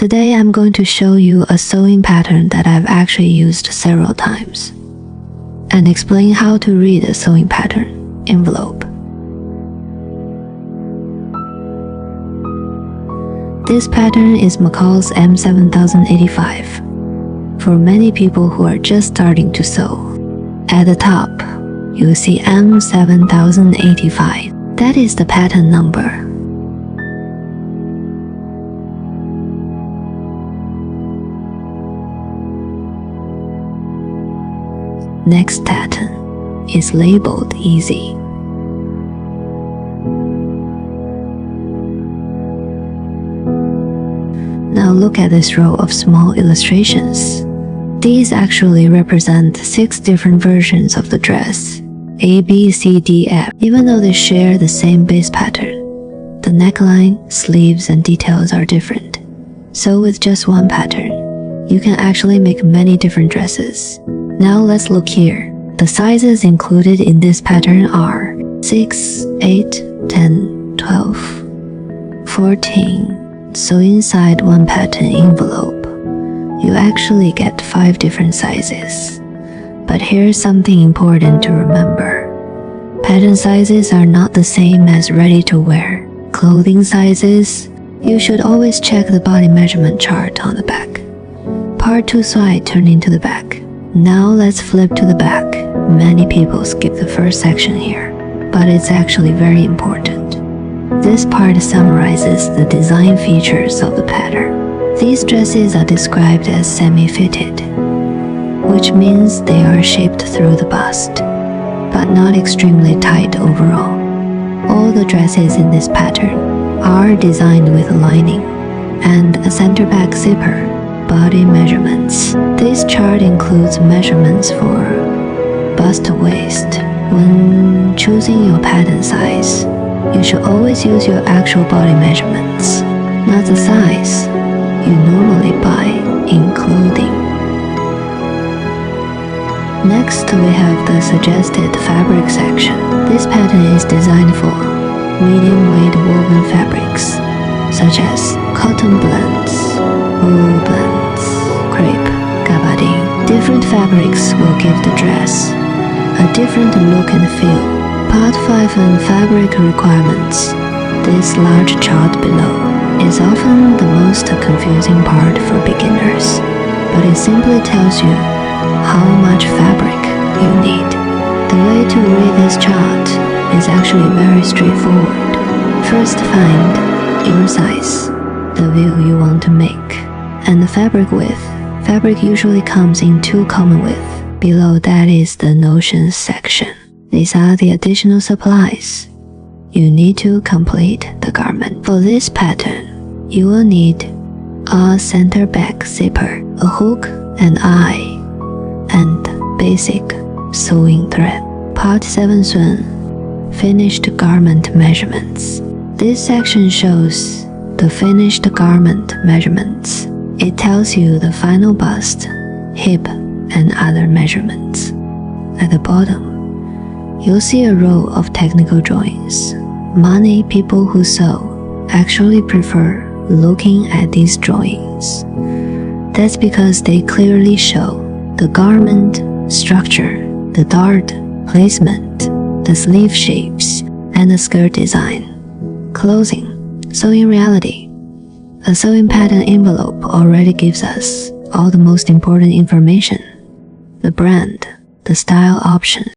Today I'm going to show you a sewing pattern that I've actually used several times and explain how to read a sewing pattern envelope. This pattern is McCall's M7085 for many people who are just starting to sew. At the top, you'll see M7085. That is the pattern number. Next pattern is labeled Easy. Now look at this row of small illustrations. These actually represent 6 different versions of the dress, A, B, C, D, F. Even though they share the same base pattern, the neckline, sleeves, and details are different. So with just one pattern, you can actually make many different dresses. Now let's look here. The sizes included in this pattern are 6, 8, 10, 12, 14. So inside one pattern envelope, you actually get 5 different sizes. But here's something important to remember. Pattern sizes are not the same as ready-to-wear clothing sizes. You should always check the body measurement chart on the back. Part too side turn into the back. Now let's flip to the back. Many people skip the first section here, but it's actually very important. This part summarizes the design features of the pattern. These dresses are described as semi-fitted, which means they are shaped through the bust, but not extremely tight overall. All the dresses in this pattern are designed with a lining and a center back zipper. Body measurements. This chart includes measurements for bust to waist. When choosing your pattern size, you should always use your actual body measurements, not the size you normally buy in clothing. Next, we have the suggested fabric section. This pattern is designed for medium-weight woven fabrics, such as cotton blends, wool blends, crepe, gabardine. Different fabrics will give the dress a different look and feel. Part 5 on fabric requirements. This large chart below is often the most confusing part for beginners, but it simply tells you how much fabric you need. The way to read this chart is actually very straightforward. First, find your size, the view you want to make, and the fabric width. Fabric usually comes in 2 common widths. Below that is the notions section. These are the additional supplies you need to complete the garment. For this pattern, you will need a center back zipper, a hook and eye, and basic sewing thread. Part 7 Sun, finished garment measurements. This section shows the finished garment measurements. It tells you the final bust, hip, and other measurements. At the bottom, you'll see a row of technical drawings. Many people who sew actually prefer looking at these drawings. That's because they clearly show the garment structure, the dart placement, the sleeve shapes, and the skirt design. Closing. So in reality, a sewing pattern envelope already gives us all the most important information: the brand, the style option,